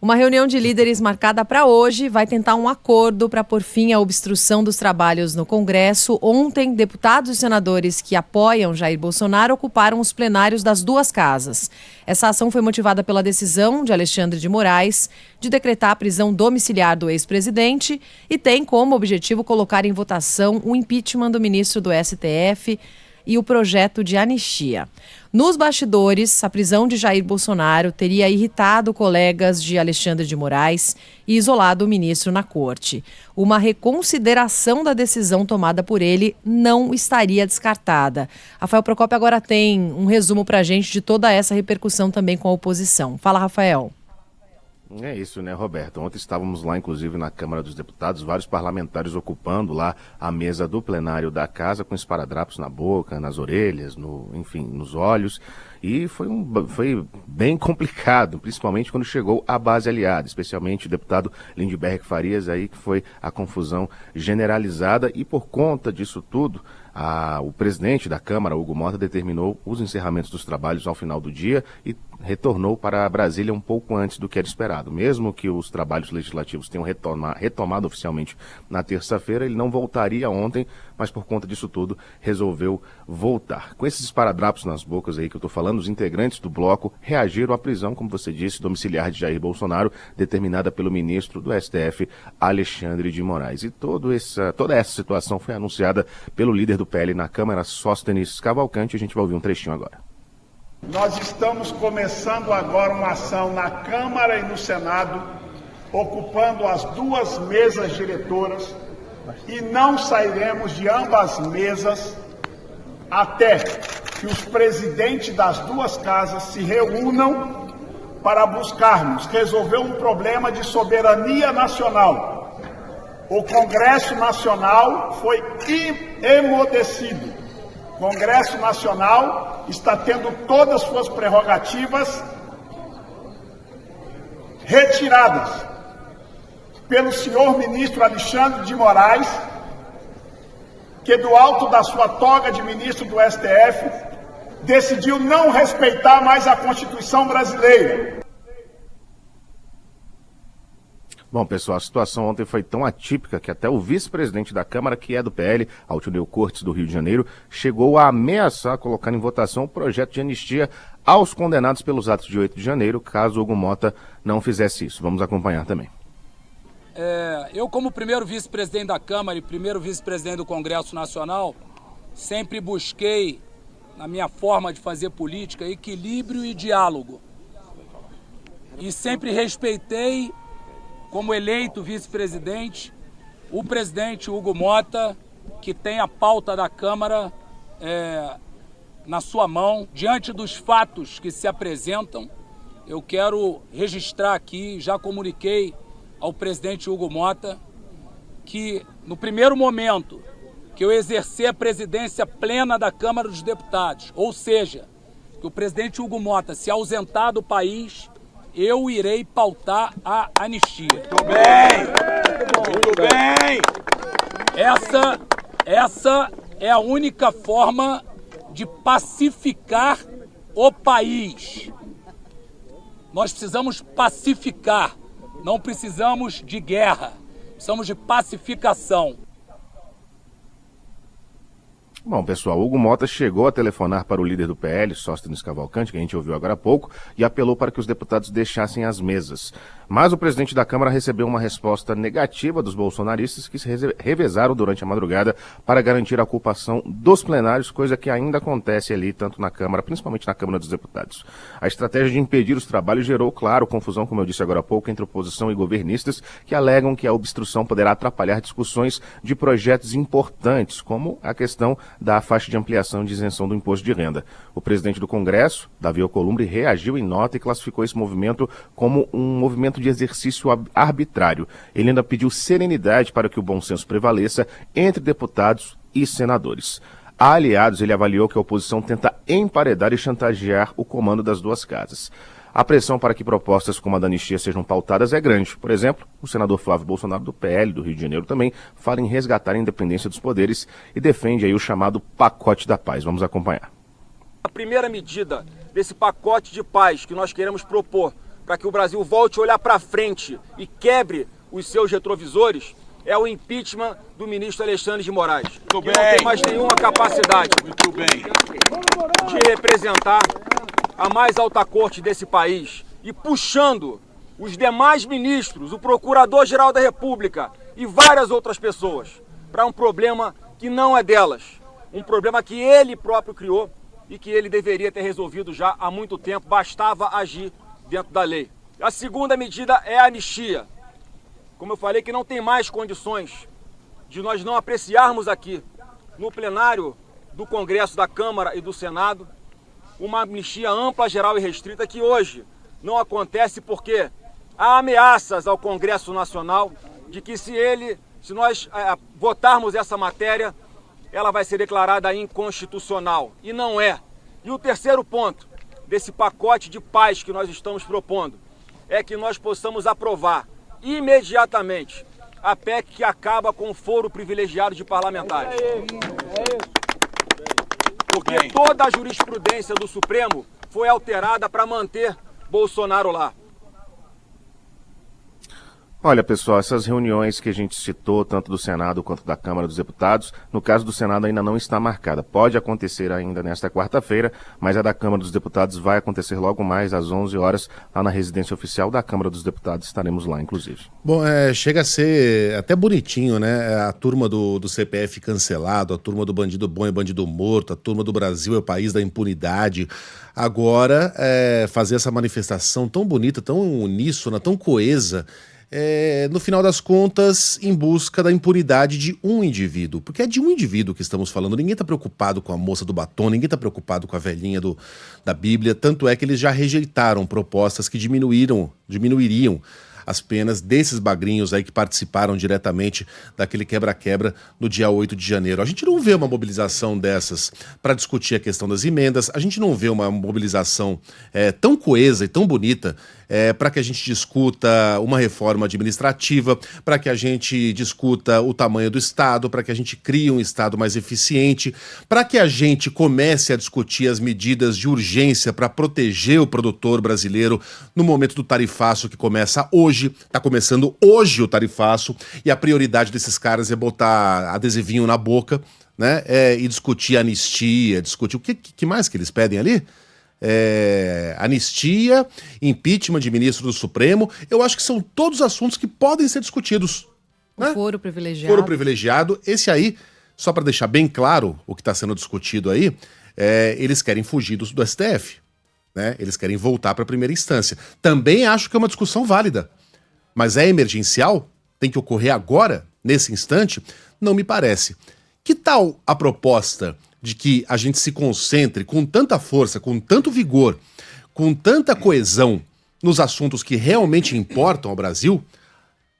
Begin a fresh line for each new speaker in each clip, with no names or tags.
Uma reunião de líderes marcada para hoje vai tentar um acordo para pôr fim à obstrução dos trabalhos no Congresso. Ontem, deputados e senadores que apoiam Jair Bolsonaro ocuparam os plenários das duas casas. Essa ação foi motivada pela decisão de Alexandre de Moraes de decretar a prisão domiciliar do ex-presidente e tem como objetivo colocar em votação o impeachment do ministro do STF e o projeto de anistia. Nos bastidores, a prisão de Jair Bolsonaro teria irritado colegas de Alexandre de Moraes e isolado o ministro na corte. Uma reconsideração da decisão tomada por ele não estaria descartada. Rafael Procópio agora tem um resumo para a gente de toda essa repercussão também com a oposição. Fala, Rafael.
É isso, né, Roberto? Ontem estávamos lá, inclusive, na Câmara dos Deputados, vários parlamentares ocupando lá a mesa do plenário da casa, com esparadrapos na boca, nas orelhas, enfim, nos olhos. E foi bem complicado, principalmente quando chegou a base aliada, especialmente o deputado Lindbergh Farias, aí que foi a confusão generalizada. E por conta disso tudo, o presidente da Câmara, Hugo Mota, determinou os encerramentos dos trabalhos ao final do dia e retornou para Brasília um pouco antes do que era esperado. Mesmo que os trabalhos legislativos tenham retomado oficialmente na terça-feira, ele não voltaria ontem, mas por conta disso tudo resolveu voltar. Com esses esparadrapos nas bocas aí que eu estou falando, os integrantes do bloco reagiram à prisão, como você disse, domiciliar de Jair Bolsonaro, determinada pelo ministro do STF, Alexandre de Moraes. E toda essa situação foi anunciada pelo líder do PL na Câmara, Sóstenes Cavalcante. A gente vai ouvir um trechinho agora.
Nós estamos começando agora uma ação na Câmara e no Senado, ocupando as duas mesas diretoras, e não sairemos de ambas mesas até que os presidentes das duas casas se reúnam para buscarmos resolver um problema de soberania nacional. O Congresso Nacional foi emudecido. O Congresso Nacional está tendo todas as suas prerrogativas retiradas pelo senhor ministro Alexandre de Moraes, que do alto da sua toga de ministro do STF decidiu não respeitar mais a Constituição brasileira.
Bom, pessoal, a situação ontem foi tão atípica que até o vice-presidente da Câmara, que é do PL, Altineu Cortes, do Rio de Janeiro, chegou a ameaçar colocar em votação o projeto de anistia aos condenados pelos atos de 8 de janeiro, caso Hugo Mota não fizesse isso. Vamos acompanhar também.
Eu, como primeiro vice-presidente da Câmara e primeiro vice-presidente do Congresso Nacional, sempre busquei, na minha forma de fazer política, equilíbrio e diálogo. E sempre respeitei, como eleito vice-presidente, o presidente Hugo Mota, que tem a pauta da Câmara na sua mão. Diante dos fatos que se apresentam, eu quero registrar aqui, já comuniquei ao presidente Hugo Mota, que no primeiro momento que eu exercer a presidência plena da Câmara dos Deputados, ou seja, que o presidente Hugo Mota se ausentar do país, eu irei pautar a anistia.
Muito bem! Muito bem!
Essa é a única forma de pacificar o país. Nós precisamos pacificar, não precisamos de guerra, precisamos de pacificação.
Bom, pessoal, Hugo Mota chegou a telefonar para o líder do PL, Sóstenes Cavalcante, que a gente ouviu agora há pouco, e apelou para que os deputados deixassem as mesas. Mas o presidente da Câmara recebeu uma resposta negativa dos bolsonaristas, que se revezaram durante a madrugada para garantir a ocupação dos plenários, coisa que ainda acontece ali, tanto na Câmara, principalmente na Câmara dos Deputados. A estratégia de impedir os trabalhos gerou, claro, confusão, como eu disse agora há pouco, entre oposição e governistas, que alegam que a obstrução poderá atrapalhar discussões de projetos importantes, como a questão da faixa de ampliação de isenção do imposto de renda. O presidente do Congresso, Davi Alcolumbre, reagiu em nota e classificou esse movimento como um movimento de exercício arbitrário. Ele ainda pediu serenidade para que o bom senso prevaleça entre deputados e senadores. A aliados, ele avaliou que a oposição tenta emparedar e chantagear o comando das duas casas. A pressão para que propostas como a da anistia sejam pautadas é grande. Por exemplo, o senador Flávio Bolsonaro, do PL do Rio de Janeiro, também fala em resgatar a independência dos poderes e defende aí o chamado pacote da paz. Vamos acompanhar.
A primeira medida desse pacote de paz que nós queremos propor
para que o Brasil volte a olhar para frente e quebre os seus retrovisores, é o impeachment do ministro Alexandre de Moraes, que não tem mais nenhuma capacidade de representar a mais alta corte desse país e puxando os demais ministros, o Procurador-Geral da República e várias outras pessoas para um problema que não é delas, um problema que ele próprio criou e que ele deveria ter resolvido já há muito tempo, bastava agir dentro da lei. A segunda medida é a anistia. Como eu falei, que não tem mais condições de nós não apreciarmos aqui, no plenário do Congresso, da Câmara e do Senado, uma amnistia ampla, geral e restrita que hoje não acontece porque há ameaças ao Congresso Nacional de que se nós votarmos essa matéria, ela vai ser declarada inconstitucional. E não é. E o terceiro ponto desse pacote de paz que nós estamos propondo é que nós possamos aprovar imediatamente a PEC que acaba com o foro privilegiado de parlamentares. Porque toda a jurisprudência do Supremo foi alterada para manter Bolsonaro lá.
Olha, pessoal, essas reuniões que a gente citou, tanto do Senado quanto da Câmara dos Deputados, no caso do Senado ainda não está marcada. Pode acontecer ainda nesta quarta-feira, mas a da Câmara dos Deputados vai acontecer logo mais às 11 horas, lá na residência oficial da Câmara dos Deputados. Estaremos lá, inclusive.
Bom, chega a ser até bonitinho, né? A turma do CPF cancelado, a turma do bandido bom e bandido morto, a turma do Brasil é o país da impunidade. Agora, fazer essa manifestação tão bonita, tão uníssona, tão coesa, no final das contas, em busca da impunidade de um indivíduo. Porque é de um indivíduo que estamos falando. Ninguém está preocupado com a moça do batom, ninguém está preocupado com a velhinha da Bíblia. Tanto é que eles já rejeitaram propostas que diminuiriam as penas desses bagrinhos aí que participaram diretamente daquele quebra-quebra no dia 8 de janeiro. A gente não vê uma mobilização dessas para discutir a questão das emendas, a gente não vê uma mobilização tão coesa e tão bonita para que a gente discuta uma reforma administrativa, para que a gente discuta o tamanho do Estado, para que a gente crie um Estado mais eficiente, para que a gente comece a discutir as medidas de urgência para proteger o produtor brasileiro no momento do tarifaço que começa hoje, está começando hoje o tarifaço, e a prioridade desses caras é botar adesivinho na boca, né, e discutir anistia, discutir o que mais que eles pedem ali? Anistia, impeachment de ministro do Supremo. Eu acho que são todos assuntos que podem ser discutidos.
O foro privilegiado.
Foro privilegiado. Esse aí, só para deixar bem claro o que está sendo discutido aí, eles querem fugir do STF. Né? Eles querem voltar para a primeira instância. Também acho que é uma discussão válida. Mas é emergencial? Tem que ocorrer agora, nesse instante? Não me parece. Que tal a proposta de que a gente se concentre com tanta força, com tanto vigor, com tanta coesão nos assuntos que realmente importam ao Brasil,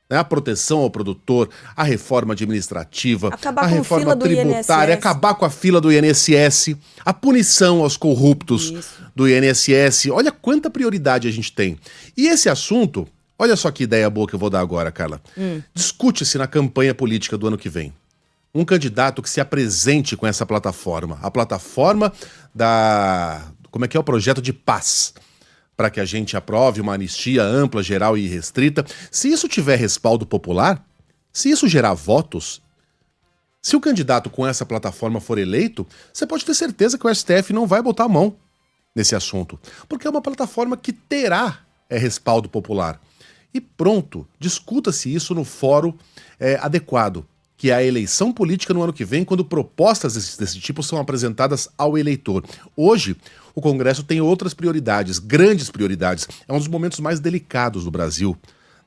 né? A proteção ao produtor, a reforma administrativa, a reforma tributária, acabar com a fila do INSS, a punição aos corruptos do INSS. Olha quanta prioridade a gente tem. E esse assunto, olha só que ideia boa que eu vou dar agora, Carla. Discute-se na campanha política do ano que vem um candidato que se apresente com essa plataforma. A plataforma como é que é o projeto de paz, para que a gente aprove uma anistia ampla, geral e restrita. Se isso tiver respaldo popular, se isso gerar votos, se o candidato com essa plataforma for eleito, você pode ter certeza que o STF não vai botar a mão nesse assunto, porque é uma plataforma que terá respaldo popular. E pronto, discuta-se isso no fórum adequado, que é a eleição política no ano que vem, quando propostas desse tipo são apresentadas ao eleitor. Hoje, o Congresso tem outras prioridades, grandes prioridades. É um dos momentos mais delicados do Brasil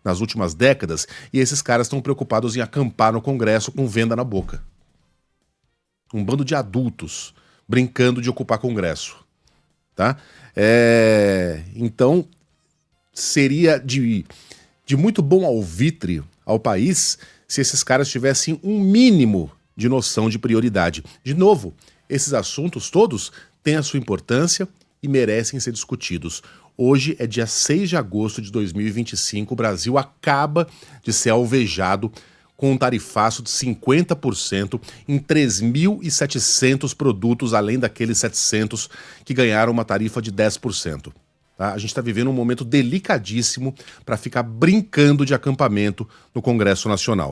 nas últimas décadas, e esses caras estão preocupados em acampar no Congresso com venda na boca. Um bando de adultos brincando de ocupar Congresso. Tá? Então, seria de muito bom alvitre ao país se esses caras tivessem um mínimo de noção de prioridade. De novo, esses assuntos todos têm a sua importância e merecem ser discutidos. Hoje é dia 6 de agosto de 2025, o Brasil acaba de ser alvejado com um tarifaço de 50% em 3.700 produtos, além daqueles 700 que ganharam uma tarifa de 10%. Tá? A gente está vivendo um momento delicadíssimo para ficar brincando de acampamento no Congresso Nacional.